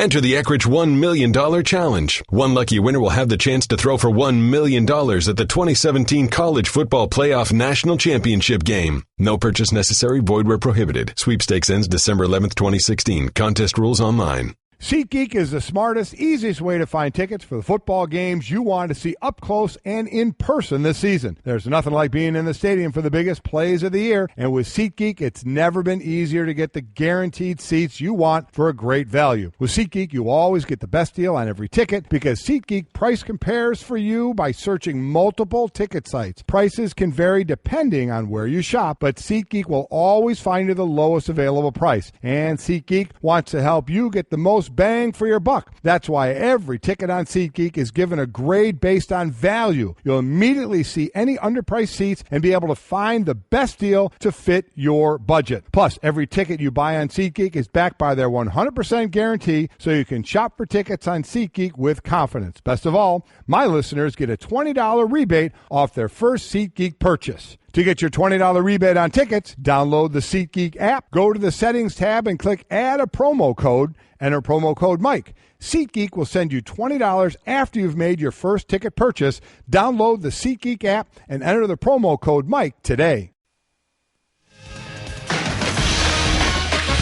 Enter the Eckrich $1 million challenge. One lucky winner will have the chance to throw for $1 million at the 2017 College Football Playoff National Championship game. No purchase necessary. Void where prohibited. Sweepstakes ends December 11th, 2016. Contest rules online. SeatGeek is the smartest, easiest way to find tickets for the football games you want to see up close and in person this season. There's nothing like being in the stadium for the biggest plays of the year, and with SeatGeek, it's never been easier to get the guaranteed seats you want for a great value. With SeatGeek, you always get the best deal on every ticket because SeatGeek price compares for you by searching multiple ticket sites. Prices can vary depending on where you shop, but SeatGeek will always find you the lowest available price. And SeatGeek wants to help you get the most bang for your buck. That's why every ticket on SeatGeek is given a grade based on value. You'll immediately see any underpriced seats and be able to find the best deal to fit your budget. Plus, every ticket you buy on SeatGeek is backed by their 100% guarantee, so you can shop for tickets on SeatGeek with confidence. Best of all, my listeners get a $20 rebate off their first SeatGeek purchase. To get your $20 rebate on tickets, download the SeatGeek app, go to the Settings tab, and click Add a Promo Code. Enter promo code Mike. SeatGeek will send you $20 after you've made your first ticket purchase. Download the SeatGeek app and enter the promo code Mike today.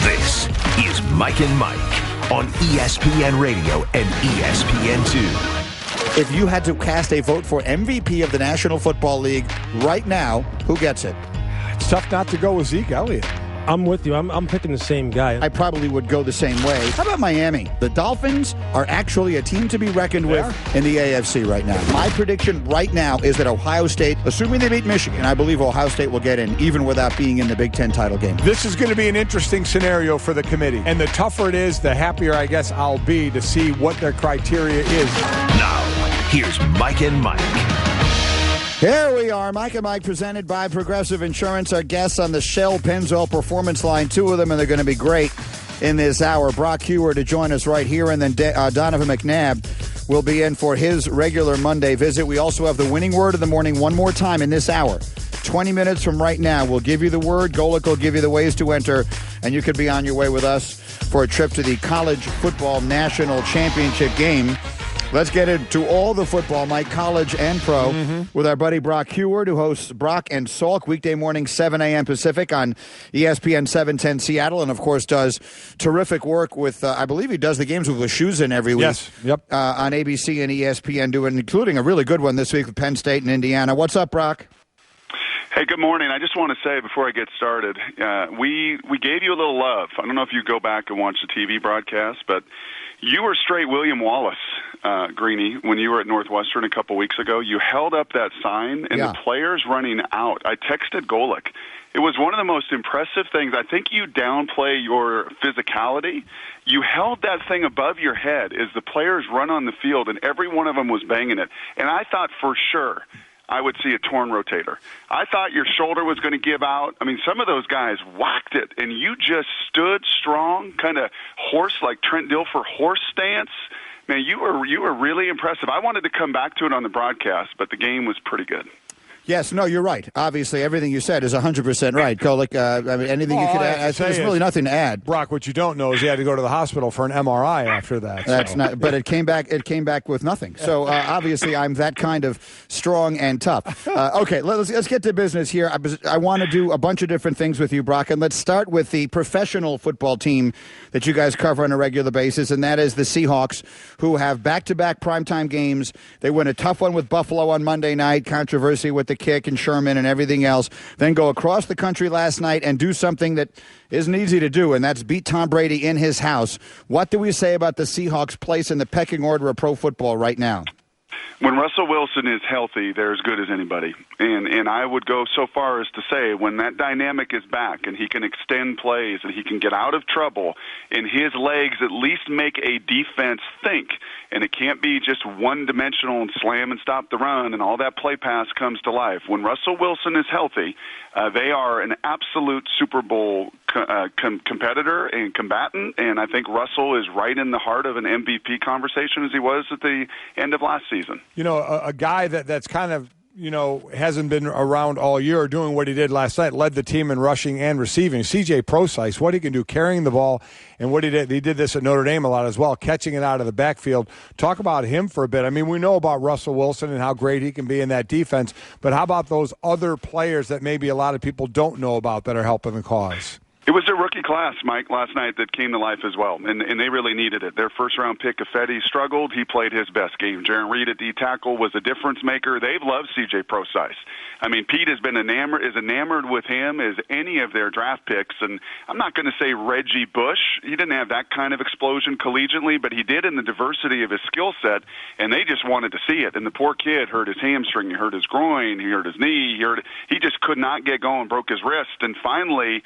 This is Mike and Mike on ESPN Radio and ESPN2. If you had to cast a vote for MVP of the National Football League right now, who gets it? It's tough not to go with Zeke Elliott. I'm with you. I'm picking the same guy. I probably would go the same way. How about Miami? The Dolphins are actually a team to be reckoned with in the AFC right now. My prediction right now is that Ohio State, assuming they beat Michigan, I believe Ohio State will get in, even without being in the Big Ten title game. This is going to be an interesting scenario for the committee. And the tougher it is, the happier I guess I'll be to see what their criteria is. Now, here's Mike and Mike. Here we are, Mike and Mike, presented by Progressive Insurance. Our guests on the Shell Pennzoil Performance Line, two of them, and they're going to be great in this hour. Brock Huard to join us right here, and then Donovan McNabb will be in for his regular Monday visit. We also have the winning word of the morning one more time in this hour. 20 minutes from right now, we'll give you the word. Golick will give you the ways to enter, and you could be on your way with us for a trip to the College Football National Championship game. Let's get into all the football, Mike, college and pro, with our buddy Brock Huard, who hosts Brock and Salk weekday morning, 7 a.m. Pacific on ESPN 710 Seattle, and, of course, does terrific work with, I believe he does the games with Wischusen every week. Yes, yep. On ABC and ESPN, including a really good one this week with Penn State and Indiana. What's up, Brock? Hey, good morning. I just want to say before I get started, we gave you a little love. I don't know if you go back and watch the TV broadcast, but you were straight William Wallace, Greeny, when you were at Northwestern a couple weeks ago. You held up that sign, and the players running out. I texted Golick. It was one of the most impressive things. I think you downplay your physicality. You held that thing above your head as the players run on the field, and every one of them was banging it. And I thought for sure I would see a torn rotator. I thought your shoulder was going to give out. I mean, some of those guys whacked it, and you just stood strong, kind of horse, like Trent Dilfer horse stance. Man, you were really impressive. I wanted to come back to it on the broadcast, but the game was pretty good. Yes, no, you're right. Obviously, everything you said is 100% right. Golick, I mean, anything you could add? There's really nothing to add. Brock, what you don't know is he had to go to the hospital for an MRI after that. That's not. But it came back. It came back with nothing. So obviously, I'm that kind of strong and tough. Okay, let's get to business here. I want to do a bunch of different things with you, Brock, and let's start with the professional football team that you guys cover on a regular basis, and that is the Seahawks, who have back-to-back primetime games. They win a tough one with Buffalo on Monday night. Controversy with the kick and Sherman and everything else, then go across the country last night and do something that isn't easy to do, and that's beat Tom Brady in his house. What do we say about the Seahawks' place in the pecking order of pro football right now? When Russell Wilson is healthy, they're as good as anybody. And I would go so far as to say when that dynamic is back and he can extend plays and he can get out of trouble and his legs at least make a defense think, and it can't be just one-dimensional and slam and stop the run and all that play pass comes to life. When Russell Wilson is healthy, they are an absolute Super Bowl competitor and combatant, and I think Russell is right in the heart of an MVP conversation as he was at the end of last season. You know, a guy that's kind of hasn't been around all year, doing what he did last night, led the team in rushing and receiving. C.J. Prosise, what he can do carrying the ball, and what he did this at Notre Dame a lot as well, catching it out of the backfield. Talk about him for a bit. I mean, we know about Russell Wilson and how great he can be in that defense, but how about those other players that maybe a lot of people don't know about that are helping the cause? It was their rookie class, Mike, last night that came to life as well, and they really needed it. Their first-round pick, Ifedi, struggled. He played his best game. Jaron Reed at D-tackle was a difference maker. They've loved C.J. Prosise. I mean, Pete has been enamored with him as any of their draft picks, and I'm not going to say Reggie Bush. He didn't have that kind of explosion collegiately, but he did in the diversity of his skill set, and they just wanted to see it. And the poor kid hurt his hamstring, he hurt his groin, he hurt his knee, he just could not get going, broke his wrist, and finally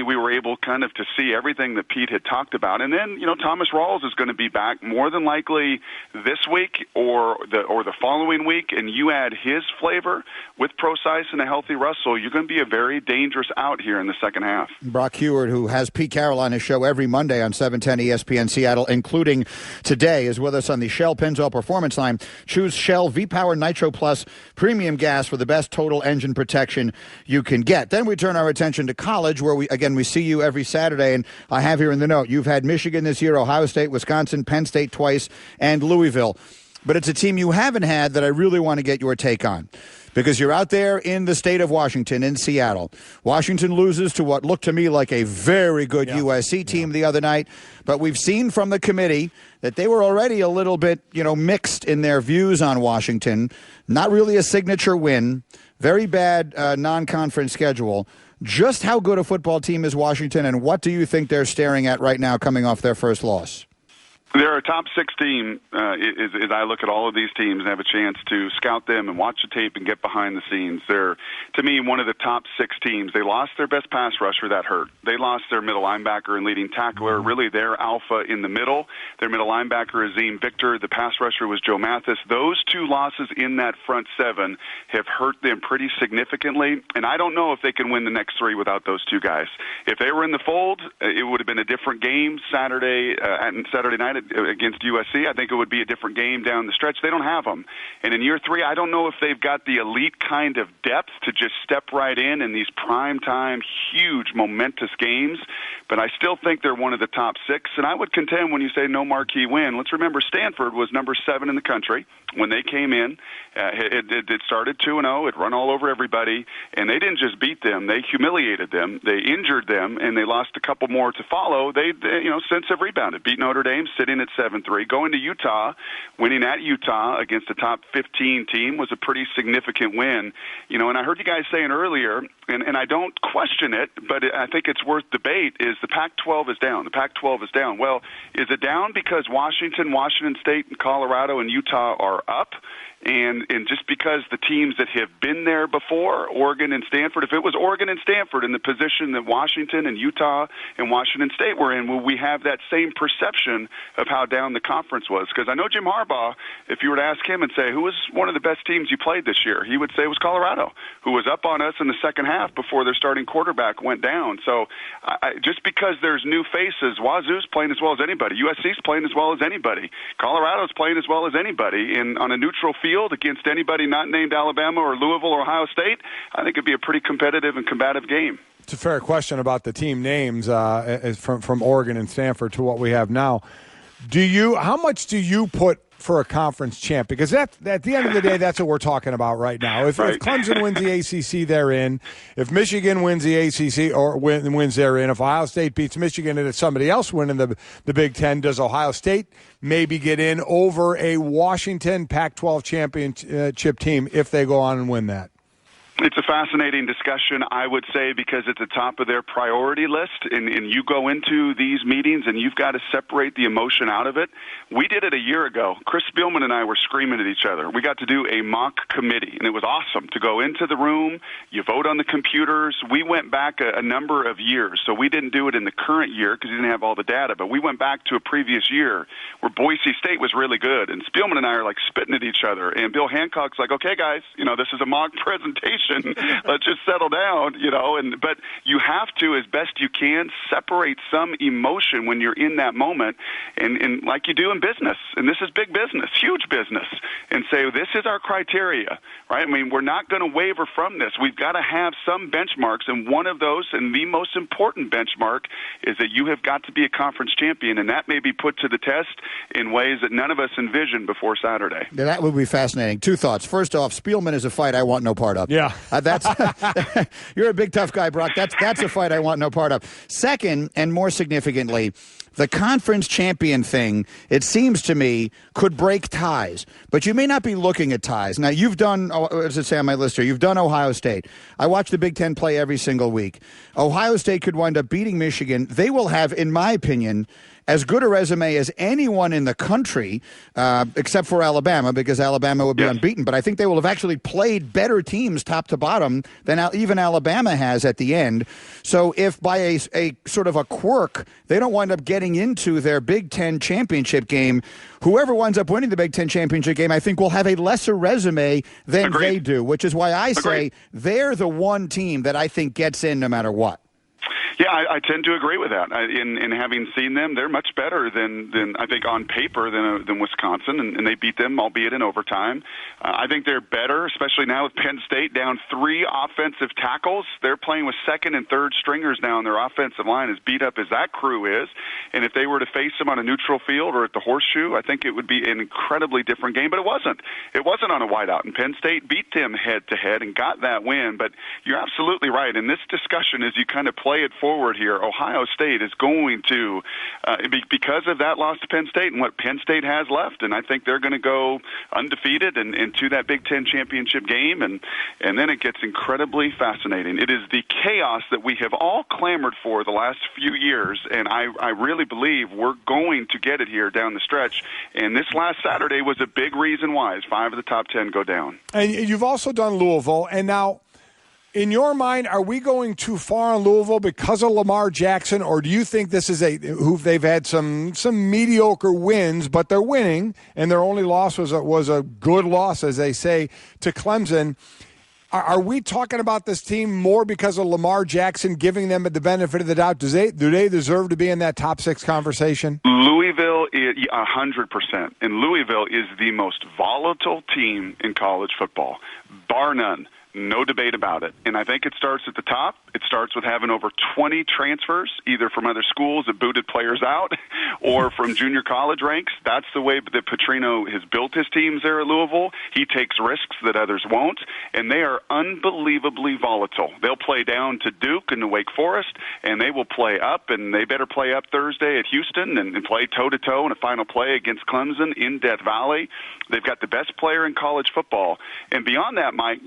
we were able kind of to see everything that Pete had talked about. And then, Thomas Rawls is going to be back more than likely this week or the following week, and you add his flavor with Prosise and a healthy Russell, you're going to be a very dangerous out here in the second half. Brock Huard, who has Pete Carroll on his show every Monday on 710 ESPN Seattle, including today, is with us on the Shell Pennzoil Performance Line. Choose Shell V-Power Nitro Plus Premium Gas for the best total engine protection you can get. Then we turn our attention to college, where we see you every Saturday, and I have here in the note, you've had Michigan this year, Ohio State, Wisconsin, Penn State twice, and Louisville. But it's a team you haven't had that I really want to get your take on, because you're out there in the state of Washington, in Seattle. Washington loses to what looked to me like a very good USC team the other night, but we've seen from the committee that they were already a little bit, mixed in their views on Washington. Not really a signature win, very bad non-conference schedule. Just how good a football team is Washington, and what do you think they're staring at right now coming off their first loss? They're a top 6 team as I look at all of these teams and have a chance to scout them and watch the tape and get behind the scenes. They're, to me, one of the top 6 teams. They lost their best pass rusher, that hurt. They lost their middle linebacker and leading tackler, really their alpha in the middle. Their middle linebacker, Azim Victor. The pass rusher was Joe Mathis. Those 2 losses in that front 7 have hurt them pretty significantly, and I don't know if they can win the next 3 without those 2 guys. If they were in the fold, it would have been a different game Saturday night against USC. I think it would be a different game down the stretch. They don't have them. And in year 3, I don't know if they've got the elite kind of depth to just step right in these prime-time, huge, momentous games. But I still think they're one of the top 6. And I would contend when you say no marquee win, let's remember Stanford was number 7 in the country when they came in. It started 2-0. It run all over everybody. And they didn't just beat them. They humiliated them. They injured them. And they lost a couple more to follow. They since have rebounded. Beat Notre Dame, sitting at 7-3. Going to Utah, winning at Utah against a top 15 team was a pretty significant win. And I heard you guys saying earlier, and I don't question it, but I think it's worth debate, is the Pac-12 is down. The Pac-12 is down. Well, is it down because Washington State, and Colorado, and Utah are up? And just because the teams that have been there before, Oregon and Stanford, if it was Oregon and Stanford in the position that Washington and Utah and Washington State were in, will we have that same perception of how down the conference was? Because I know Jim Harbaugh, if you were to ask him and say, who was one of the best teams you played this year, he would say it was Colorado, who was up on us in the second half before their starting quarterback went down. So just because there's new faces, Wazoo's playing as well as anybody. USC's playing as well as anybody. Colorado's playing as well as anybody. On a neutral field against anybody not named Alabama or Louisville or Ohio State, I think it'd be a pretty competitive and combative game. It's a fair question about the team names from Oregon and Stanford to what we have now. How much do you put for a conference champ? Because at the end of the day, that's what we're talking about right now. If Clemson wins the ACC, they're in. If Michigan wins the ACC or wins, they're in. If Ohio State beats Michigan and it's somebody else winning the Big Ten, does Ohio State maybe get in over a Washington Pac-12 championship team if they go on and win that? It's a fascinating discussion, I would say, because it's at the top of their priority list, and you go into these meetings and you've got to separate the emotion out of it. We did it a year ago. Chris Spielman and I were screaming at each other. We got to do a mock committee, and it was awesome to go into the room. You vote on the computers. We went back a number of years, so we didn't do it in the current year because we didn't have all the data, but we went back to a previous year where Boise State was really good, and Spielman and I are like spitting at each other, and Bill Hancock's like, okay, guys, this is a mock presentation. emotion. Let's just settle down, but you have to, as best you can, separate some emotion when you're in that moment, and like you do in business, and this is big business, huge business, and say, this is our criteria, right? I mean, we're not going to waver from this. We've got to have some benchmarks, and one of those, and the most important benchmark, is that you have got to be a conference champion, and that may be put to the test in ways that none of us envisioned before Saturday. Yeah, that would be fascinating. Two thoughts. First off, Spielman is a fight I want no part of. Yeah. That's you're a big, tough guy, Brock. That's a fight I want no part of. Second, and more significantly, the conference champion thing, it seems to me, could break ties. But you may not be looking at ties. Now, you've done, what does it say on my list here? You've done Ohio State. I watch the Big Ten play every single week. Ohio State could wind up beating Michigan. They will have, in my opinion, as good a resume as anyone in the country, except for Alabama, because Alabama would be unbeaten. But I think they will have actually played better teams top to bottom than even Alabama has at the end. So if by a sort of a quirk, they don't wind up getting into their Big Ten championship game, whoever winds up winning the Big Ten championship game, I think will have a lesser resume than they do, which is why I say they're the one team that I think gets in no matter what. Yeah, I tend to agree with that. In having seen them, they're much better than I think on paper than Wisconsin, and they beat them, albeit in overtime. I think they're better, especially now with Penn State down 3 offensive tackles. They're playing with second and third stringers now, and their offensive line as beat up as that crew is. And if they were to face them on a neutral field or at the Horseshoe, I think it would be an incredibly different game. But it wasn't. It wasn't on a whiteout, and Penn State beat them head-to-head and got that win. But you're absolutely right. In this discussion, as you kind of play it forward here, Ohio State is going to, because of that loss to Penn State and what Penn State has left, and I think they're going to go undefeated and to that Big Ten championship game, and then it gets incredibly fascinating. It is the chaos that we have all clamored for the last few years, and I really believe we're going to get it here down the stretch, and this last Saturday was a big reason why, as 5 of the top 10 go down. And you've also done Louisville, and now, in your mind, are we going too far on Louisville because of Lamar Jackson, or do you think this is who they've had some mediocre wins, but they're winning, and their only loss was a good loss, as they say, to Clemson? Are we talking about this team more because of Lamar Jackson giving them the benefit of the doubt? Do they deserve to be in that top 6 conversation? Louisville is 100%, and Louisville is the most volatile team in college football, bar none. No debate about it. And I think it starts at the top. It starts with having over 20 transfers, either from other schools that booted players out or from junior college ranks. That's the way that Petrino has built his teams there at Louisville. He takes risks that others won't, and they are unbelievably volatile. They'll play down to Duke and to Wake Forest, and they will play up, and they better play up Thursday at Houston and play toe-to-toe in a final play against Clemson in Death Valley. They've got the best player in college football. And beyond that, Mike,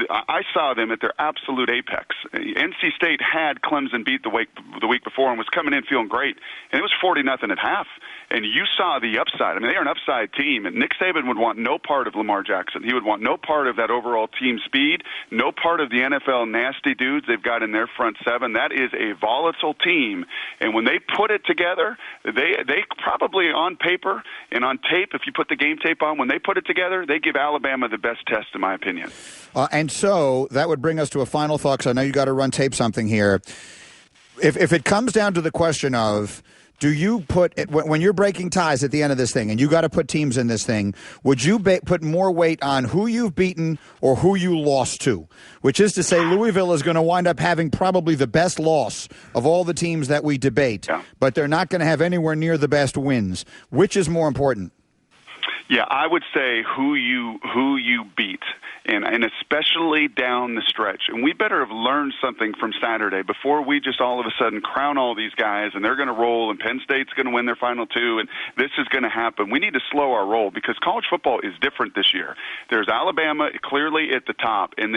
I saw them at their absolute apex. NC State had Clemson beat the week before and was coming in feeling great, and it was 40-0 at half. And you saw the upside. I mean, they are an upside team, and Nick Saban would want no part of Lamar Jackson. He would want no part of that overall team speed, no part of the NFL nasty dudes they've got in their front 7. That is a volatile team, and when they put it together, they probably on paper and on tape, if you put the game tape on, when they put it together, they give Alabama the best test, in my opinion. And so that would bring us to a final thought, because I know you got to run tape something here. If it comes down to the question of, do you put, when you're breaking ties at the end of this thing and you got to put teams in this thing, would you put more weight on who you've beaten or who you lost to? Which is to say, Louisville is going to wind up having probably the best loss of all the teams that we debate, but they're not going to have anywhere near the best wins. Which is more important? Yeah, I would say who you beat. And especially down the stretch. And we better have learned something from Saturday before we just all of a sudden crown all these guys and they're going to roll and Penn State's going to win their final 2 and this is going to happen. We need to slow our roll because college football is different this year. There's Alabama clearly at the top, and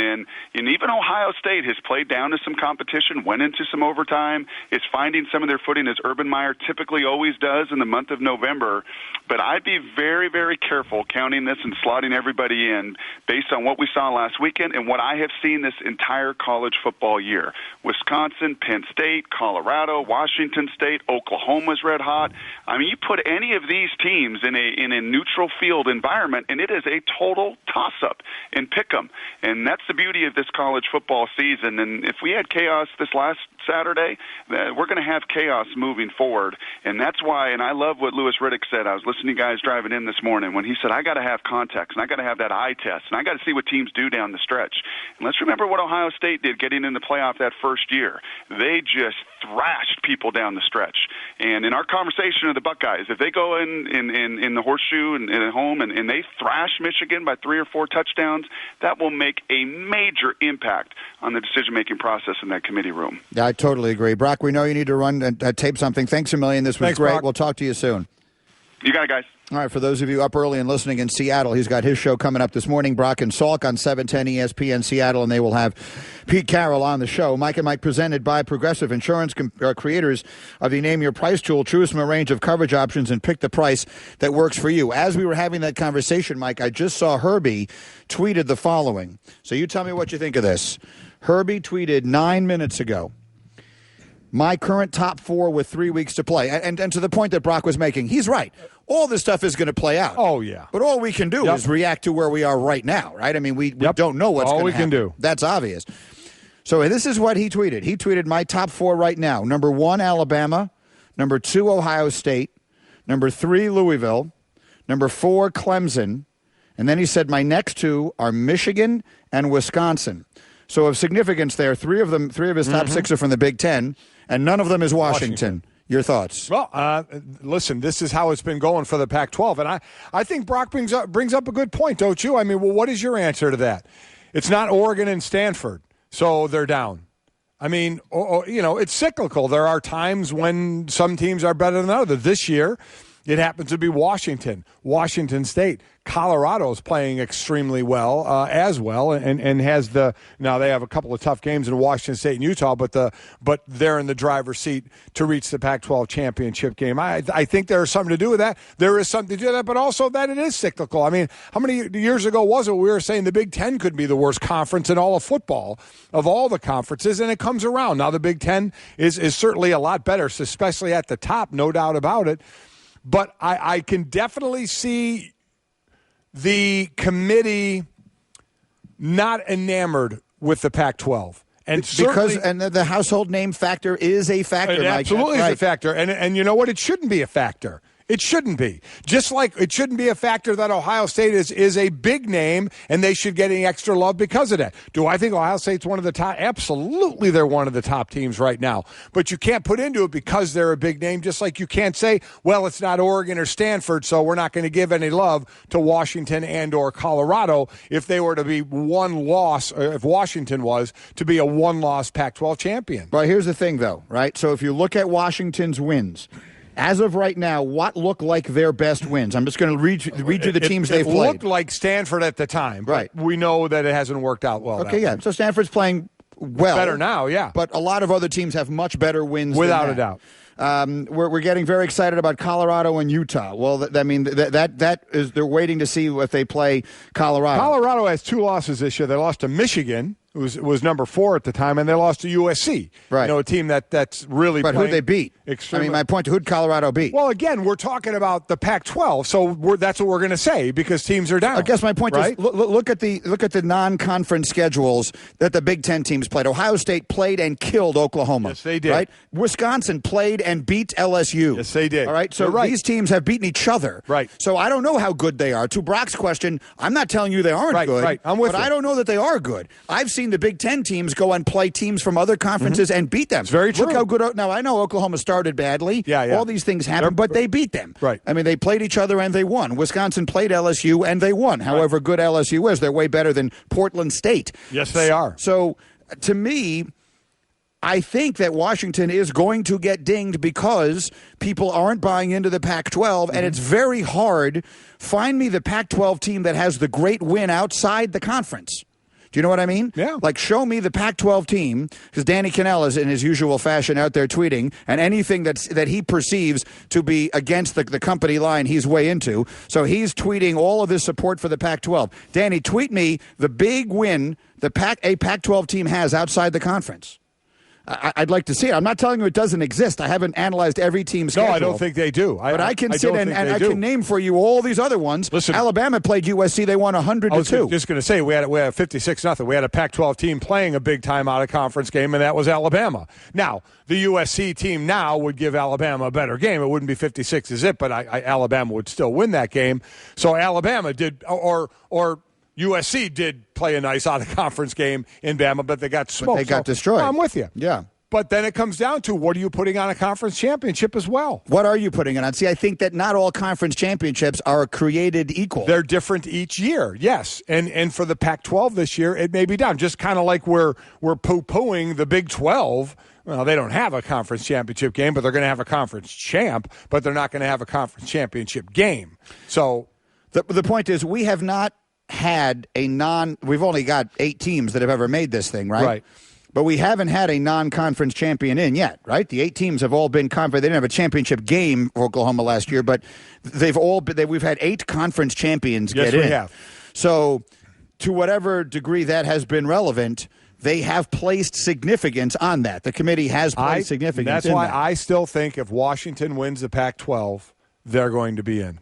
even Ohio State has played down to some competition, went into some overtime, is finding some of their footing as Urban Meyer typically always does in the month of November. But I'd be very, very careful counting this and slotting everybody in based on what we saw last weekend and what I have seen this entire college football year. Wisconsin, Penn State, Colorado, Washington State, Oklahoma's red hot. I mean, you put any of these teams in a neutral field environment, and it is a total toss-up and pick 'em. And that's the beauty of this college football season. And if we had chaos this last Saturday, we're going to have chaos moving forward. And that's why, and I love what Louis Riddick said. I was listening to guys driving in this morning when he said, I got to have context, and I got to have that eye test, and I got to see what teams do down the stretch. And let's remember what Ohio State did getting in the playoff that first year. They just thrashed people down the stretch. And in our conversation of the Buckeyes, if they go in the horseshoe and at home and they thrash Michigan by 3 or 4 touchdowns, that will make a major impact on the decision-making process in that committee room. Yeah, I totally agree. Brock, we know you need to run and tape something. Thanks a million. This was great. Brock. We'll talk to you soon. You got it, guys. All right, for those of you up early and listening in Seattle, he's got his show coming up this morning, Brock and Salk on 710 ESPN Seattle, and they will have Pete Carroll on the show. Mike and Mike presented by Progressive Insurance, creators of the Name Your Price tool. Choose from a range of coverage options and pick the price that works for you. As we were having that conversation, Mike, I just saw Herbie tweeted the following. So you tell me what you think of this. Herbie tweeted 9 minutes ago, my current top 4 with 3 weeks to play. And to the point that Brock was making, he's right. All this stuff is going to play out. Oh, yeah. But all we can do is react to where we are right now, right? I mean, we don't know what's going to happen. All we can do. That's obvious. So this is what he tweeted. He tweeted my top 4 right now. Number 1, Alabama. Number 2, Ohio State. Number 3, Louisville. Number 4, Clemson. And then he said my next 2 are Michigan and Wisconsin. So of significance there, 3 of his top 6 are from the Big Ten, and none of them is Washington. Your thoughts? Well, listen, this is how it's been going for the Pac-12, and I think Brock brings up a good point, don't you? I mean, well, what is your answer to that? It's not Oregon and Stanford, so they're down. I mean, it's cyclical. There are times when some teams are better than others. This year, it happens to be Washington State. Colorado's playing extremely well as well, and has now they have a couple of tough games in Washington State and Utah, but they're in the driver's seat to reach the Pac-12 championship game. I think there is something to do with that. There is something to do with that, but also that it is cyclical. I mean, how many years ago was it we were saying the Big Ten could be the worst conference in all of football of all the conferences, and it comes around. Now the Big Ten is certainly a lot better, especially at the top, no doubt about it. But I can definitely see the committee not enamored with the Pac-12. And because the household name factor is a factor. It absolutely is a factor. And you know what? It shouldn't be a factor. It shouldn't be. Just like it shouldn't be a factor that Ohio State is a big name and they should get any extra love because of that. Do I think Ohio State's one of the top? Absolutely, they're one of the top teams right now. But you can't put into it because they're a big name, just like you can't say, well, it's not Oregon or Stanford, so we're not going to give any love to Washington and or Colorado if they were to be one loss, or if Washington was to be a one-loss Pac-12 champion. Well, here's the thing, though, right? So if you look at Washington's wins, as of right now, what look like their best wins? I'm just going to read you the teams they've played. It looked like Stanford at the time, but right? We know that it hasn't worked out well. Okay, yeah. So Stanford's playing well. Better now, yeah. But a lot of other teams have much better wins without than a doubt. We're getting very excited about Colorado and Utah. Well, that is they're waiting to see if they play Colorado. Colorado has 2 losses this year. They lost to Michigan, who was number 4 at the time, and they lost to USC. Right. A team that's really But who'd they beat? Extremely. I mean, my point, who'd Colorado beat? Well, again, we're talking about the Pac-12, so that's what we're going to say because teams are down. I guess my point right? is look at the non-conference schedules that the Big Ten teams played. Ohio State played and killed Oklahoma. Yes, they did. Right? Wisconsin played and beat LSU. Yes, they did. All right? So these teams have beaten each other. Right. So I don't know how good they are. To Brock's question, I'm not telling you they aren't good. Right. I'm with you. you. I don't know that they are good. I've seen the Big Ten teams go and play teams from other conferences and beat them. It's very true. Look how good. Now, I know Oklahoma started badly. Yeah. All these things happen, but they beat them. Right. I mean, they played each other and they won. Wisconsin played LSU and they won. However good LSU is, they're way better than Portland State. Yes, they are. So, to me, I think that Washington is going to get dinged because people aren't buying into the Pac-12, and it's very hard. Find me the Pac-12 team that has the great win outside the conference. Do you know what I mean? Yeah. Like, show me the Pac-12 team, because Danny Kanell is in his usual fashion out there tweeting, and anything that he perceives to be against the company line, he's way into. So he's tweeting all of this support for the Pac-12. Danny, tweet me the big win a Pac-12 team has outside the conference. I'd like to see it. I'm not telling you it doesn't exist. I haven't analyzed every team's schedule. No, I don't think they do. But I can sit and I can name for you all these other ones. Listen, Alabama played USC. They won 100-2. I was just going to say, we had 56-0. We had a Pac-12 team playing a big-time out-of-conference game, and that was Alabama. Now, the USC team now would give Alabama a better game. It wouldn't be 56-0, but Alabama would still win that game. So Alabama did, or USC did play a nice out-of-conference game in Bama, but they got smoked. But they got destroyed. I'm with you. Yeah. But then it comes down to, what are you putting on a conference championship as well? What are you putting it on? See, I think that not all conference championships are created equal. They're different each year, yes. And for the Pac-12 this year, it may be down. Just kind of like we're poo-pooing the Big 12. Well, they don't have a conference championship game, but they're going to have a conference champ, but they're not going to have a conference championship game. So the point is, we have not had we've only got 8 teams that have ever made this thing, right? Right. But we haven't had a non-conference champion in yet, right? The 8 teams have all been conference. They didn't have a championship game for Oklahoma last year, but we've had 8 conference champions get in. Yes, we have. So to whatever degree that has been relevant, they have placed significance on that. The committee has placed significance. That's why I still think if Washington wins the Pac-12, they're going to be in.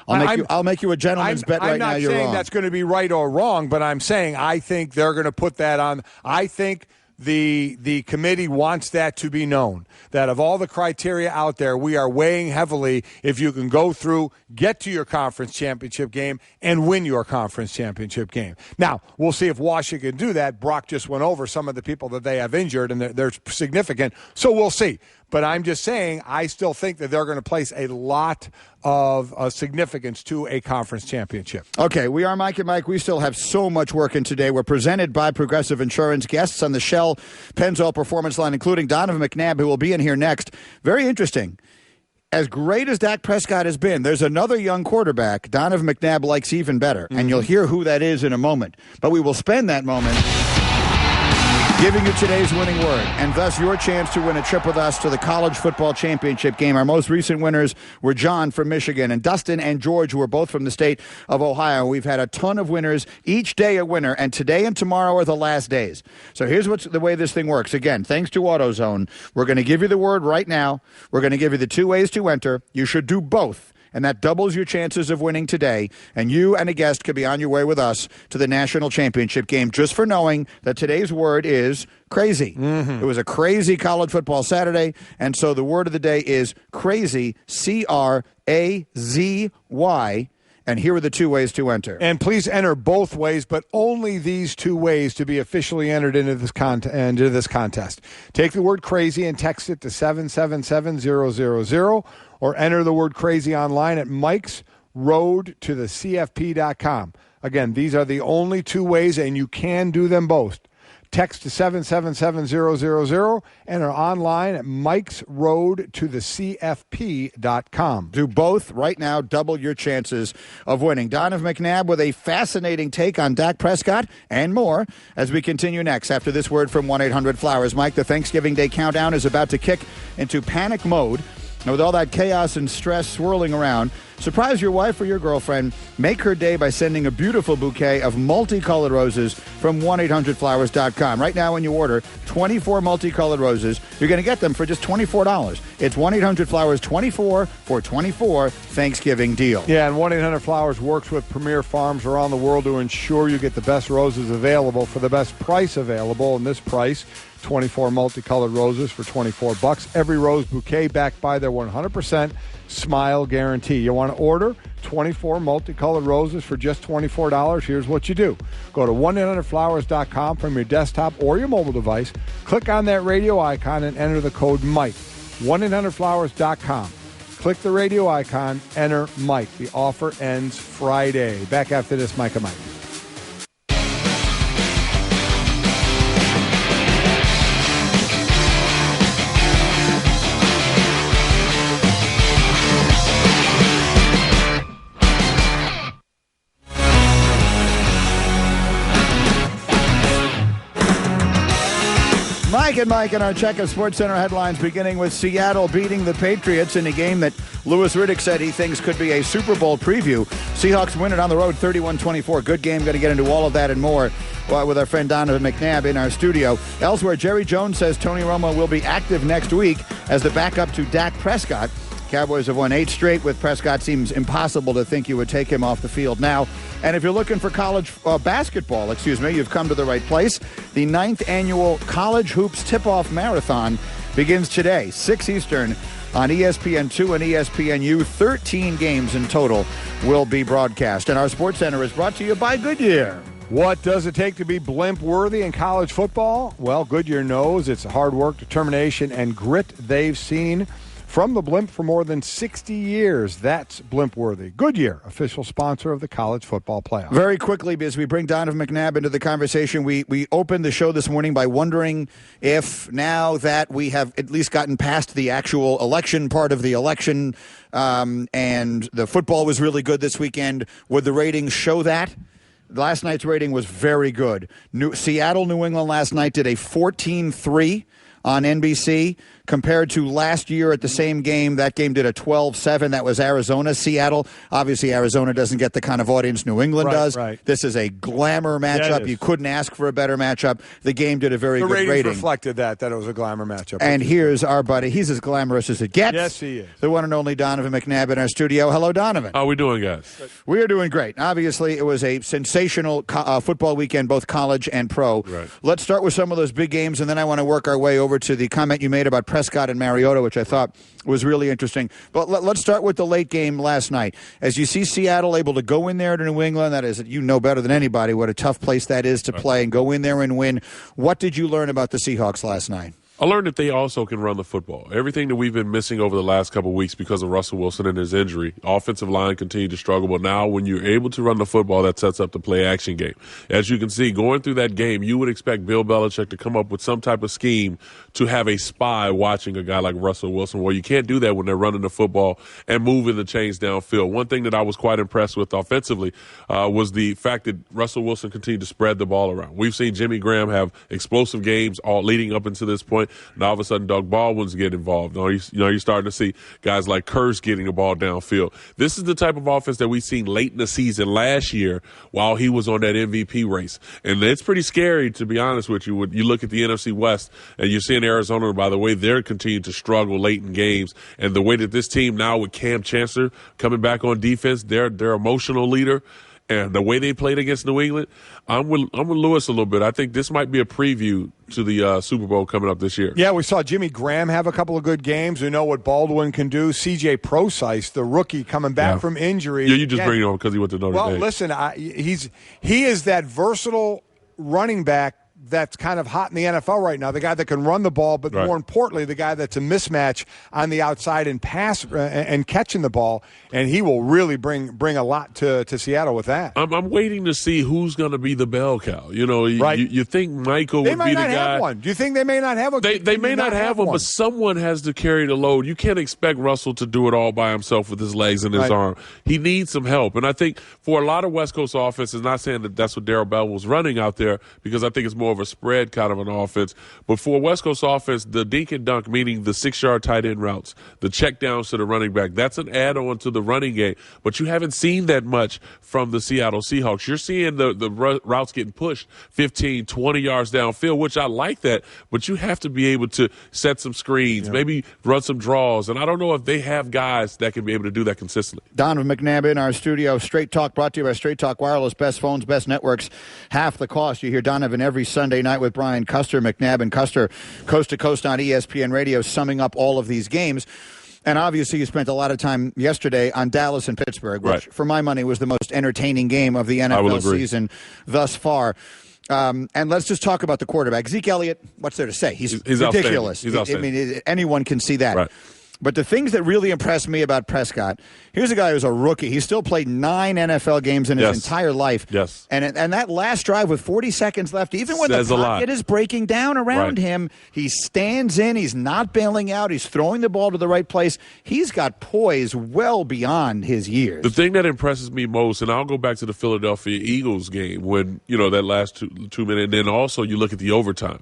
I'll make you a gentleman's bet right now. You're wrong. I'm not saying that's going to be right or wrong, but I'm saying I think they're going to put that on. I think the committee wants that to be known, that of all the criteria out there, we are weighing heavily if you can go through, get to your conference championship game, and win your conference championship game. Now, we'll see if Washington can do that. Brock just went over some of the people that they have injured, and they're significant, so we'll see. But I'm just saying, I still think that they're going to place a lot of significance to a conference championship. Okay, we are Mike and Mike. We still have so much work in today. We're presented by Progressive Insurance. Guests on the Shell Pennzoil Performance Line, including Donovan McNabb, who will be in here next. Very interesting. As great as Dak Prescott has been, there's another young quarterback Donovan McNabb likes even better, and you'll hear who that is in a moment. But we will spend that moment giving you today's winning word, and thus your chance to win a trip with us to the college football championship game. Our most recent winners were John from Michigan and Dustin and George, who are both from the state of Ohio. We've had a ton of winners, each day a winner, and today and tomorrow are the last days. So here's the way this thing works. Again, thanks to AutoZone, we're going to give you the word right now. We're going to give you the 2 ways to enter. You should do both, and that doubles your chances of winning today. And you and a guest could be on your way with us to the national championship game just for knowing that today's word is crazy. It was a crazy college football Saturday, and so the word of the day is crazy, C-R-A-Z-Y. And here are the 2 ways to enter. And please enter both ways, but only these 2 ways to be officially entered into this contest. Take the word crazy and text it to 777-000, or enter the word crazy online at mikesroadtothecfp.com. Again, these are the only 2 ways, and you can do them both. Text to 777-000, enter online at mikesroadtothecfp.com. Do both right now. Double your chances of winning. Donovan McNabb with a fascinating take on Dak Prescott and more as we continue next after this word from 1-800-Flowers. Mike, the Thanksgiving Day countdown is about to kick into panic mode. Now, with all that chaos and stress swirling around, surprise your wife or your girlfriend. Make her day by sending a beautiful bouquet of multicolored roses from 1-800-Flowers.com. Right now, when you order 24 multicolored roses, you're going to get them for just $24. It's 1-800-Flowers 24 for 24 Thanksgiving deal. Yeah, and 1-800-Flowers works with premier farms around the world to ensure you get the best roses available for the best price available. And this price, 24 multicolored roses for $24. Every rose bouquet backed by their 100% smile guarantee. You want to order 24 multicolored roses for just $24? Here's what you do. Go to 1-800-Flowers.com from your desktop or your mobile device. Click on that radio icon and enter the code MIKE. 1-800-Flowers.com. Click the radio icon, enter Mike. The offer ends Friday. Back after this, Mike and Mike. Mike and Mike in our check of SportsCenter headlines, beginning with Seattle beating the Patriots in a game that Louis Riddick said he thinks could be a Super Bowl preview. Seahawks win it on the road 31-24. Good game. Going to get into all of that and more with our friend Donovan McNabb in our studio. Elsewhere, Jerry Jones says Tony Romo will be active next week as the backup to Dak Prescott. Cowboys have won 8 straight with Prescott. Seems impossible to think you would take him off the field now. And if you're looking for college basketball, you've come to the right place. The 9th annual College Hoops Tip-Off Marathon begins today, 6 Eastern, on ESPN2 and ESPNU. 13 games in total will be broadcast. And our SportsCenter is brought to you by Goodyear. What does it take to be blimp-worthy in college football? Well, Goodyear knows it's hard work, determination, and grit they've seen from the blimp for more than 60 years. That's blimp-worthy. Goodyear, official sponsor of the college football playoff. Very quickly, as we bring Donovan McNabb into the conversation, we opened the show this morning by wondering if now that we have at least gotten past the actual election part of the election and the football was really good this weekend, would the ratings show that? Last night's rating was very good. Seattle, New England last night did a 14-3 on NBC. Compared to last year at the same game, that game did a 12-7. That was Arizona, Seattle. Obviously, Arizona doesn't get the kind of audience New England does. Right. This is a glamour matchup. Yeah, you couldn't ask for a better matchup. The game did a very good rating. The ratings reflected that it was a glamour matchup. And here's our buddy. He's as glamorous as it gets. Yes, he is. The one and only Donovan McNabb in our studio. Hello, Donovan. How are we doing, guys? We are doing great. Obviously, it was a sensational football weekend, both college and pro. Right. Let's start with some of those big games, and then I want to work our way over to the comment you made about Prescott and Mariota, which I thought was really interesting. But let's start with the late game last night. As you see Seattle able to go in there to New England, that is, you know better than anybody what a tough place that is to play and go in there and win. What did you learn about the Seahawks last night? I learned that they also can run the football. Everything that we've been missing over the last couple of weeks because of Russell Wilson and his injury, offensive line continued to struggle. But now when you're able to run the football, that sets up the play-action game. As you can see, going through that game, you would expect Bill Belichick to come up with some type of scheme to have a spy watching a guy like Russell Wilson. Well, you can't do that when they're running the football and moving the chains downfield. One thing that I was quite impressed with offensively was the fact that Russell Wilson continued to spread the ball around. We've seen Jimmy Graham have explosive games all leading up into this point. Now, all of a sudden, Doug Baldwin's getting involved. You're starting to see guys like Kurz getting the ball downfield. This is the type of offense that we've seen late in the season last year while he was on that MVP race. And it's pretty scary, to be honest with you. When you look at the NFC West and you're seeing Arizona, by the way, they're continuing to struggle late in games. And the way that this team now with Cam Chancellor coming back on defense, their emotional leader, and the way they played against New England, I'm with Lewis a little bit. I think this might be a preview to the Super Bowl coming up this year. Yeah, we saw Jimmy Graham have a couple of good games. We know what Baldwin can do. C.J. Prosise, the rookie, coming back from injury. Yeah, you just bring him on because he went to Notre Dame. Well, listen, he is that versatile running back that's kind of hot in the NFL right now, the guy that can run the ball, but more importantly, the guy that's a mismatch on the outside and pass and catching the ball, and he will really bring a lot to Seattle with that. I'm waiting to see who's going to be the bell cow. You think Michael would be the guy. They might not have one. Do you think they may not have one? They may not have one, but someone has to carry the load. You can't expect Russell to do it all by himself with his legs and his arm. He needs some help, and I think for a lot of West Coast offenses, not saying that that's what Darrell Bell was running out there, because I think it's more of a spread kind of an offense. But for West Coast offense, the dink and dunk, meaning the 6-yard tight end routes, the check downs to the running back, that's an add-on to the running game. But you haven't seen that much from the Seattle Seahawks. You're seeing the routes getting pushed 15, 20 yards downfield, which I like that. But you have to be able to set some screens, maybe run some draws. And I don't know if they have guys that can be able to do that consistently. Donovan McNabb in our studio. Straight Talk brought to you by Straight Talk Wireless. Best phones, best networks, half the cost. You hear Donovan every Sunday night with Brian Custer, McNabb and Custer, coast to coast on ESPN Radio, summing up all of these games. And obviously you spent a lot of time yesterday on Dallas and Pittsburgh, which for my money was the most entertaining game of the NFL season thus far. And let's just talk about the quarterback. Zeke Elliott, what's there to say? He's ridiculous. He's outstanding. I mean, anyone can see that. Right. But the things that really impressed me about Prescott, here's a guy who's a rookie. He still played 9 NFL games in his entire life. Yes. And that last drive with 40 seconds left, even when the pocket is breaking down around him, he stands in. He's not bailing out. He's throwing the ball to the right place. He's got poise well beyond his years. The thing that impresses me most, and I'll go back to the Philadelphia Eagles game when, that last two minutes, and then also you look at the overtime.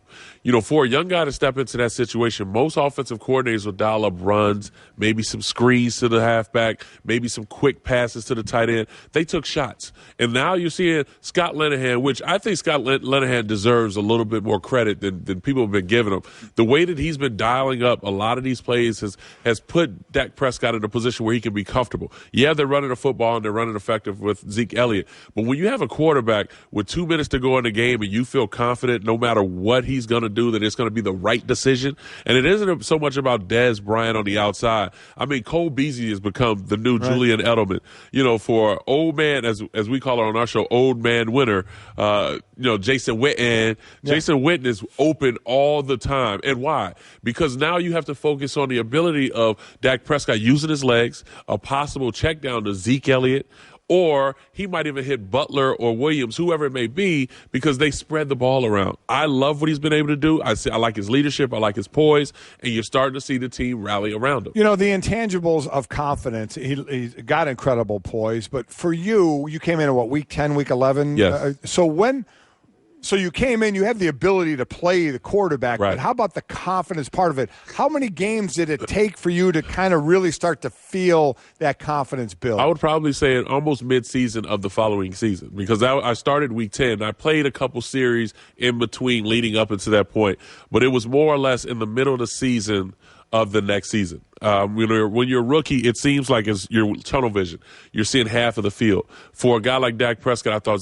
For a young guy to step into that situation, most offensive coordinators will dial up runs, maybe some screens to the halfback, maybe some quick passes to the tight end. They took shots. And now you're seeing Scott Linehan, which I think Scott Linehan deserves a little bit more credit than people have been giving him. The way that he's been dialing up a lot of these plays has put Dak Prescott in a position where he can be comfortable. Yeah, they're running the football and they're running effective with Zeke Elliott. But when you have a quarterback with 2 minutes to go in the game and you feel confident no matter what he's going to do, that it's going to be the right decision. And it isn't so much about Dez Bryant on the outside. I mean, Cole Beasley has become the new Julian Edelman. For old man, as we call it on our show, old man winner, Jason Witten. Yeah. Jason Witten is open all the time. And why? Because now you have to focus on the ability of Dak Prescott using his legs, a possible check down to Zeke Elliott, or he might even hit Butler or Williams, whoever it may be, because they spread the ball around. I love what he's been able to do. I like his leadership. I like his poise. And you're starting to see the team rally around him. The intangibles of confidence, he's got incredible poise. But for you came in at, week 10, week 11? Yes. So you came in, you have the ability to play the quarterback, right. But how about the confidence part of it? How many games did it take for you to kind of really start to feel that confidence build? I would probably say almost mid-season of the following season, because I started week 10. I played a couple series in between leading up into that point, but it was more or less in the middle of the season of the next season. When you're a rookie, it seems like it's your tunnel vision. You're seeing half of the field. For a guy like Dak Prescott, I thought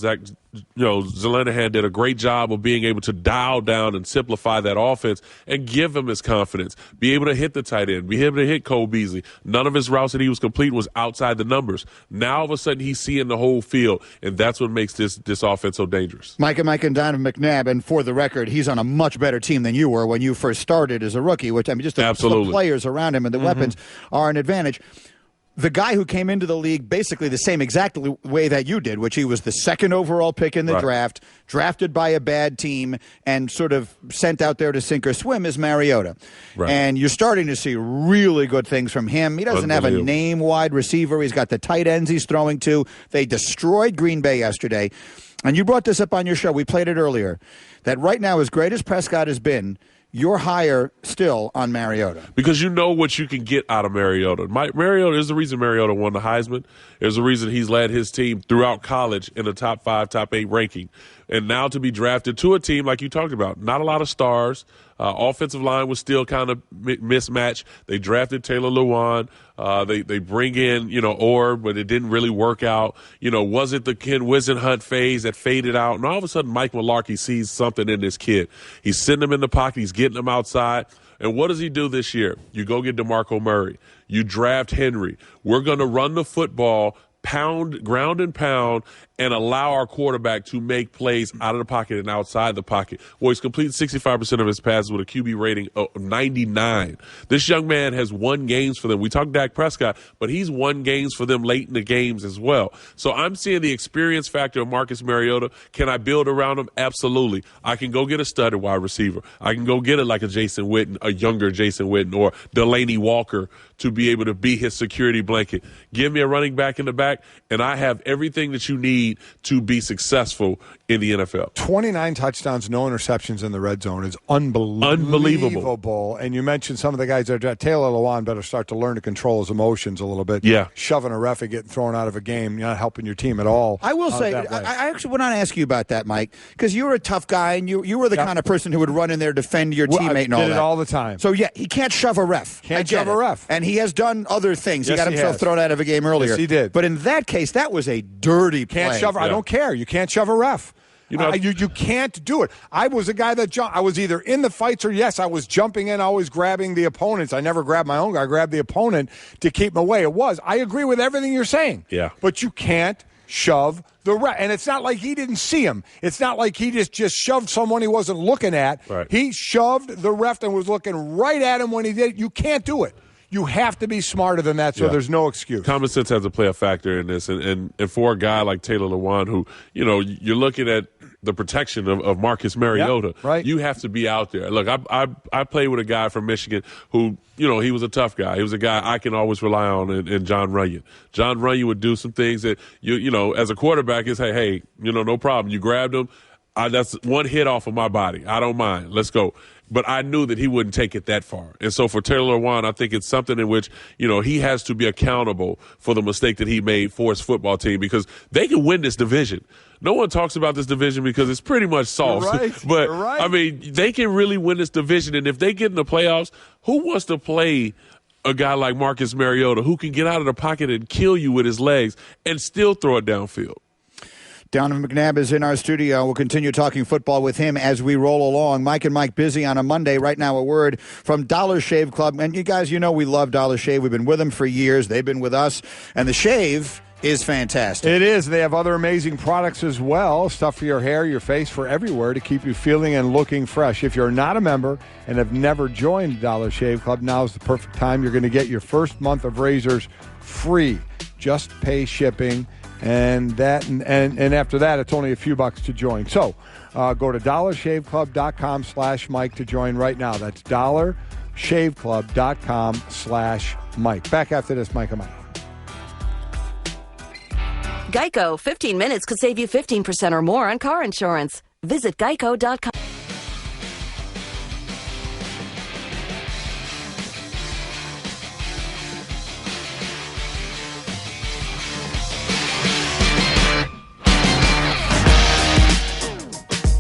Linehan did a great job of being able to dial down and simplify that offense and give him his confidence. Be able to hit the tight end. Be able to hit Cole Beasley. None of his routes that he was completing was outside the numbers. Now, all of a sudden, he's seeing the whole field, and that's what makes this offense so dangerous. Mike and Donovan McNabb, and for the record, he's on a much better team than you were when you first started as a rookie, which, just the players around him and the weapons are an advantage. The guy who came into the league basically the same exact way that you did, which he was the second overall pick in the draft, drafted by a bad team, and sort of sent out there to sink or swim, is Mariota. Right. And you're starting to see really good things from him. He doesn't have a name wide receiver. He's got the tight ends he's throwing to. They destroyed Green Bay yesterday. And you brought this up on your show. We played it earlier. That right now, as great as Prescott has been, you're higher still on Mariota. Because you know what you can get out of Mariota. Mariota is the reason Mariota won the Heisman. There's the reason he's led his team throughout college in the top 5, top 8 ranking. And now to be drafted to a team like you talked about, not a lot of stars. Offensive line was still kind of mismatched. They drafted Taylor Lewan. They bring in, Orr, but it didn't really work out. Was it the Ken Wisenhunt phase that faded out? And all of a sudden, Mike Mularkey sees something in this kid. He's sitting him in the pocket. He's getting him outside. And what does he do this year? You go get DeMarco Murray. You draft Henry. We're going to run the football, ground and pound, and allow our quarterback to make plays out of the pocket and outside the pocket. Well, he's completed 65% of his passes with a QB rating of 99. This young man has won games for them. We talk Dak Prescott, but he's won games for them late in the games as well. So I'm seeing the experience factor of Marcus Mariota. Can I build around him? Absolutely. I can go get a studded wide receiver. I can go get it like a Jason Witten, a younger Jason Witten, or Delaney Walker to be able to be his security blanket. Give me a running back in the back, and I have everything that you need to be successful in the NFL. 29 touchdowns, no interceptions in the red zone is unbelievable. And you mentioned some of the guys that Taylor Lewan better start to learn to control his emotions a little bit. Yeah. Shoving a ref and getting thrown out of a game, you're not helping your team at all. I will say, I actually want to ask you about that, Mike, because you're a tough guy, and you were the kind of person who would run in there, defend your teammate and all that. I did it all the time. So, yeah, he can't shove a ref. Can't shove a ref. And he has done other things. Yes, he got himself thrown out of a game earlier. Yes, he did. But in that case, that was a dirty play. Can't shove. I don't care. You can't shove a ref. You can't do it. I was a guy that jumped. I was either in the fights or, yes, I was jumping in, always grabbing the opponents. I never grabbed my own guy. I grabbed the opponent to keep him away. I agree with everything you're saying. Yeah. But you can't shove the ref. And it's not like he didn't see him. It's not like he just shoved someone he wasn't looking at. Right. He shoved the ref and was looking right at him when he did it. You can't do it. You have to be smarter than that, so there's no excuse. Common sense has to play a factor in this. And for a guy like Taylor Lewan, who, you're looking at the protection of Marcus Mariota. Yep, right. You have to be out there. Look, I played with a guy from Michigan who, he was a tough guy. He was a guy I can always rely on in John Runyon. John Runyon would do some things that, as a quarterback, is, hey, no problem. You grabbed him. That's one hit off of my body. I don't mind. Let's go. But I knew that he wouldn't take it that far. And so for Taylor Lewan, I think it's something in which, he has to be accountable for the mistake that he made for his football team, because they can win this division. No one talks about this division because it's pretty much soft. You're right. But, You're right. I mean, they can really win this division. And if they get in the playoffs, who wants to play a guy like Marcus Mariota who can get out of the pocket and kill you with his legs and still throw it downfield? Donovan McNabb is in our studio. We'll continue talking football with him as we roll along. Mike and Mike busy on a Monday. Right now, a word from Dollar Shave Club. And you guys, we love Dollar Shave. We've been with them for years. They've been with us. And the shave is fantastic. It is. They have other amazing products as well. Stuff for your hair, your face, for everywhere to keep you feeling and looking fresh. If you're not a member and have never joined Dollar Shave Club, now's the perfect time. You're going to get your first month of razors free. Just pay shipping. And after that, it's only a few bucks to join. So go to dollarshaveclub.com/Mike to join right now. That's dollarshaveclub.com/Mike. Back after this, Mike and Mike. Geico, 15 minutes could save you 15% or more on car insurance. Visit geico.com.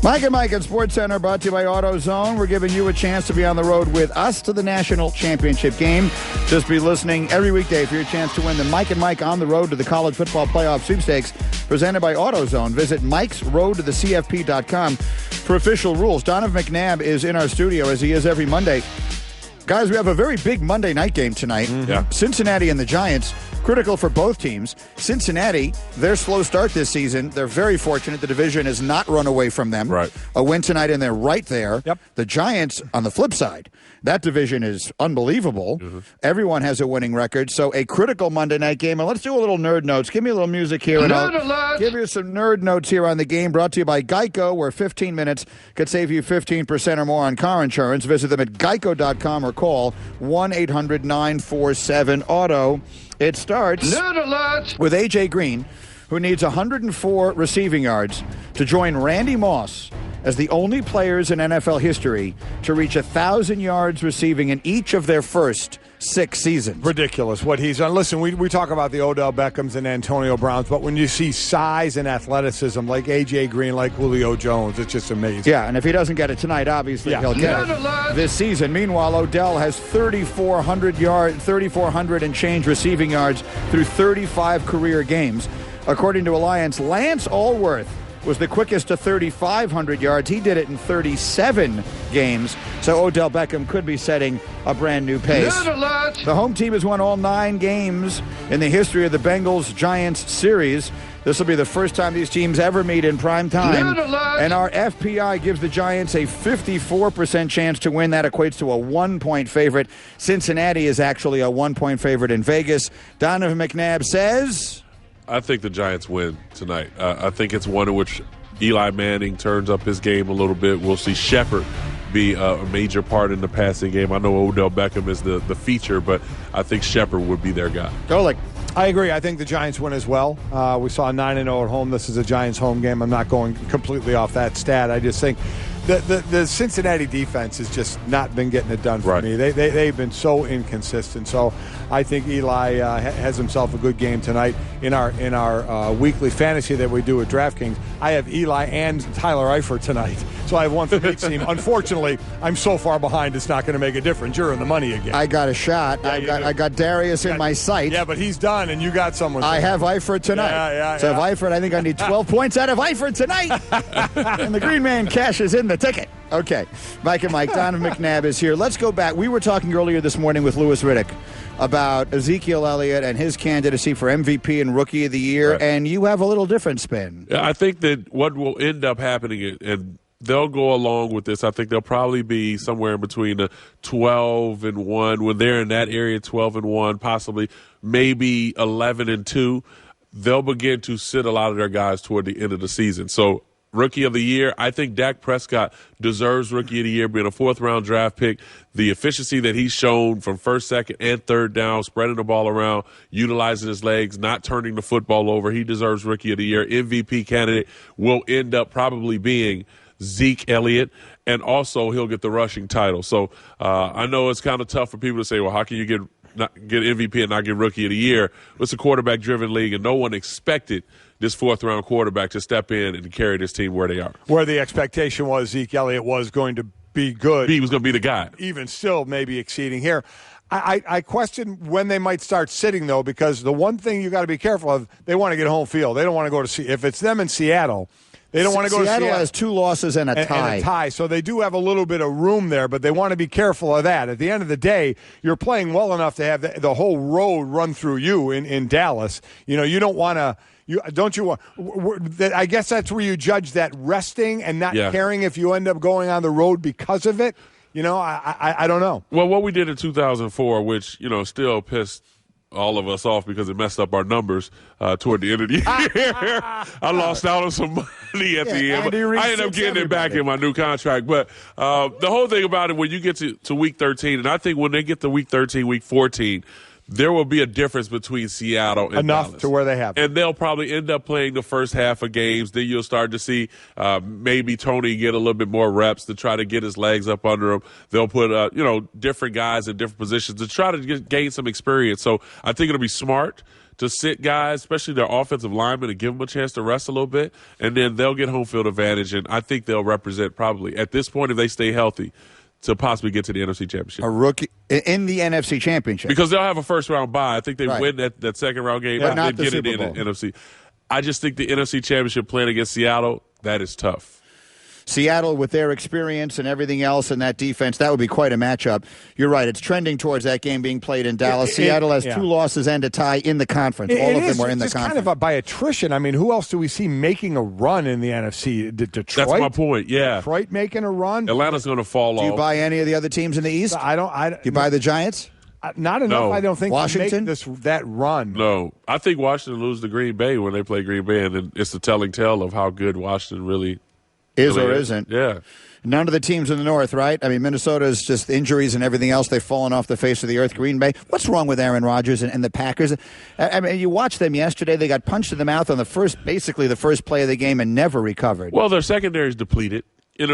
Mike and Mike at SportsCenter, brought to you by AutoZone. We're giving you a chance to be on the road with us to the national championship game. Just be listening every weekday for your chance to win the Mike and Mike on the road to the college football playoff sweepstakes presented by AutoZone. Visit mikesroadtothecfp.com for official rules. Donovan McNabb is in our studio, as he is every Monday. Guys, we have a very big Monday night game tonight. Mm-hmm. Yeah. Cincinnati and the Giants. Critical for both teams. Cincinnati, their slow start this season, they're very fortunate. The division has not run away from them. Right. A win tonight, and they're right there. Yep. The Giants, on the flip side, that division is unbelievable. Mm-hmm. Everyone has a winning record. So a critical Monday night game. And let's do a little nerd notes. Give me a little music here. And I'll give you some nerd notes here on the game, brought to you by Geico, where 15 minutes could save you 15% or more on car insurance. Visit them at geico.com or call 1-800-947-AUTO. It starts with A.J. Green, who needs 104 receiving yards to join Randy Moss as the only players in NFL history to reach 1,000 yards receiving in each of their first 6 seasons. Ridiculous what he's done. Listen, we talk about the Odell Beckhams and Antonio Browns, but when you see size and athleticism like A.J. Green, like Julio Jones, it's just amazing. Yeah, and if he doesn't get it tonight, obviously he'll get it this season. Meanwhile, Odell has 3,400 and change receiving yards through 35 career games. According to Alliance, Lance Allworth was the quickest to 3,500 yards. He did it in 37 games. So Odell Beckham could be setting a brand new pace. The home team has won all 9 games in the history of the Bengals-Giants series. This will be the first time these teams ever meet in prime time. And our FPI gives the Giants a 54% chance to win. That equates to a 1-point favorite. Cincinnati is actually a 1-point favorite in Vegas. Donovan McNabb says... I think the Giants win tonight. I think it's one in which Eli Manning turns up his game a little bit. We'll see Shepard be a major part in the passing game. I know Odell Beckham is the feature, but I think Shepard would be their guy. I agree. I think the Giants win as well. We saw 9-0 at home. This is a Giants home game. I'm not going completely off that stat. I just think the Cincinnati defense has just not been getting it done for me. They've been so inconsistent. So I think Eli has himself a good game tonight. In our weekly fantasy that we do at DraftKings, I have Eli and Tyler Eifert tonight. So I have one from each team. Unfortunately, I'm so far behind it's not going to make a difference. You're in the money again. I got a shot. Yeah, I got Darius in my sight. Yeah, but he's done, and you got someone. I have Eifert tonight. So if Eifert, I think I need 12 points out of Eifert tonight. And the Green Man cashes in the ticket. Okay. Mike and Mike, Donovan McNabb is here. Let's go back. We were talking earlier this morning with Louis Riddick about Ezekiel Elliott and his candidacy for MVP and Rookie of the Year, and you have a little different spin. Yeah, I think that what will end up happening, and they'll go along with this. I think they'll probably be somewhere in between the 12-1 when they're in that area, 12-1, possibly maybe 11-2. They'll begin to sit a lot of their guys toward the end of the season. So Rookie of the Year, I think Dak Prescott deserves Rookie of the Year, being a fourth-round draft pick. The efficiency that he's shown from first, second, and third down, spreading the ball around, utilizing his legs, not turning the football over, he deserves Rookie of the Year. MVP candidate will end up probably being Zeke Elliott, and also he'll get the rushing title. So I know it's kind of tough for people to say, well, how can you get MVP and not get Rookie of the Year? It's a quarterback-driven league, and no one expected this fourth-round quarterback to step in and carry this team where they are. Where the expectation was Zeke Elliott was going to be good. He was going to be the guy. Even still maybe exceeding here. I question when they might start sitting, though, because the one thing you got to be careful of, they want to get home field. They don't want to go to – if it's them in Seattle – they don't want to go to Seattle. Seattle has 2 losses and a tie. And a tie, so they do have a little bit of room there, but they want to be careful of that. At the end of the day, you're playing well enough to have the whole road run through you in Dallas. You don't want to I guess that's where you judge that resting and not caring if you end up going on the road because of it. I don't know. Well, what we did in 2004, which, still pissed all of us off because it messed up our numbers toward the end of the year. I lost out on some money at the end. I ended up getting it back in my new contract. But the whole thing about it, when you get to week 13, and I think when they get to week 13, week 14, there will be a difference between Seattle and Dallas. To where they have it. And they'll probably end up playing the first half of games. Then you'll start to see maybe Tony get a little bit more reps to try to get his legs up under him. They'll put, different guys in different positions to try to gain some experience. So I think it'll be smart to sit guys, especially their offensive linemen, and give them a chance to rest a little bit. And then they'll get home field advantage. And I think they'll represent probably, at this point, if they stay healthy, to possibly get to the NFC Championship. A rookie in the NFC Championship. Because they'll have a first-round bye. I think they win that second-round game. But not they the get Super in Bowl. the NFC. I just think the NFC Championship playing against Seattle, that is tough. Seattle, with their experience and everything else and that defense, that would be quite a matchup. You're right. It's trending towards that game being played in Dallas. Seattle has 2 losses and a tie in the conference. All of them were in the conference. Kind of by attrition. I mean, who else do we see making a run in the NFC? Detroit? That's my point, yeah. Detroit making a run? Atlanta's going to fall off. Do you buy any of the other teams in the East? Do you buy the Giants? Not enough, No. I don't think, Washington? to make that run. No. I think Washington lose to Green Bay when they play Green Bay, and it's the telling tale of how good Washington really is or isn't. Yeah. None of the teams in the North, right? I mean, Minnesota's just injuries and everything else. They've fallen off the face of the earth. Green Bay. What's wrong with Aaron Rodgers and the Packers? I mean, you watched them yesterday. They got punched in the mouth on basically the first play of the game and never recovered. Well, their secondary is depleted.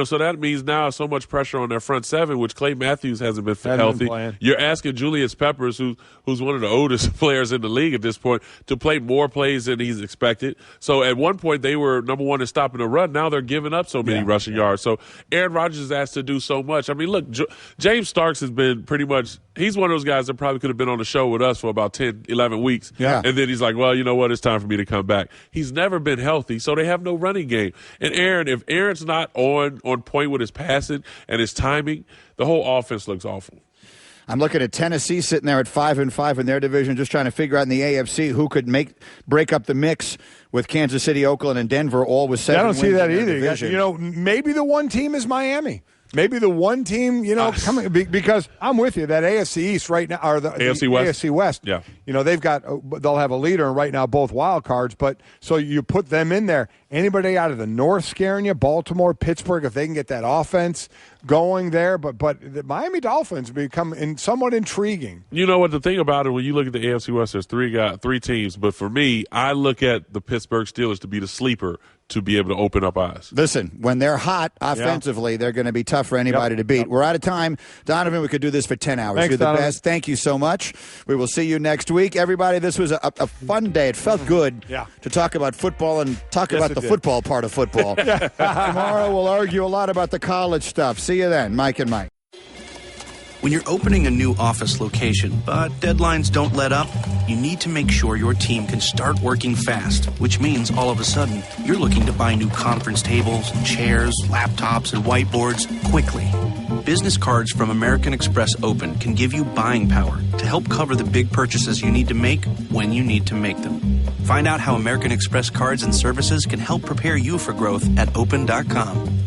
So that means now so much pressure on their front seven, which Clay Matthews hasn't been healthy. You're asking Julius Peppers, who's one of the oldest players in the league at this point, to play more plays than he's expected. So at one point they were number one in stopping the run. Now they're giving up so many rushing yards. So Aaron Rodgers is asked to do so much. I mean, look, James Starks has been pretty much – he's one of those guys that probably could have been on the show with us for about 10, 11 weeks. Yeah. And then he's like, well, you know what? It's time for me to come back. He's never been healthy, so they have no running game. And if Aaron's not on point with his passing and his timing, the whole offense looks awful. I'm looking at Tennessee sitting there at 5-5 in their division, just trying to figure out in the AFC who could break up the mix with Kansas City, Oakland, and Denver, all with 7 wins. I don't see that in either. division. Maybe the one team is Miami. Maybe the one team, coming because I'm with you. That AFC East right now, or the AFC West. AFC West. Yeah. They'll have a leader, and right now both wild cards. But so you put them in there. Anybody out of the North scaring you? Baltimore, Pittsburgh, if they can get that offense going there. But the Miami Dolphins become somewhat intriguing. You know what the thing about it, when you look at the AFC West, there's three teams. But for me, I look at the Pittsburgh Steelers to be the sleeper to be able to open up eyes. Listen, when they're hot offensively, they're going to be tough for anybody to beat. We're out of time. Donovan, we could do this for 10 hours. Thanks, You're the Donovan. best. Thank you so much. We will see you next week. Everybody, this was a fun day. It felt good to talk about football and talk about the football part of football. Tomorrow we'll argue a lot about the college stuff. See you then. Mike and Mike. When you're opening a new office location, but deadlines don't let up, you need to make sure your team can start working fast, which means all of a sudden, you're looking to buy new conference tables, chairs, laptops, and whiteboards quickly. Business cards from American Express Open can give you buying power to help cover the big purchases you need to make when you need to make them. Find out how American Express cards and services can help prepare you for growth at open.com.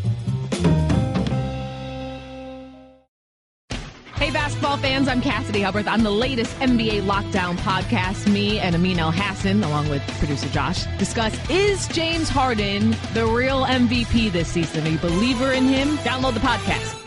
fans, I'm Cassidy Hubbard. On the latest NBA Lockdown podcast, me and Amin El Hassan, along with producer Josh, discuss, is James Harden the real MVP this season? Are you a believer in him? Download the podcast.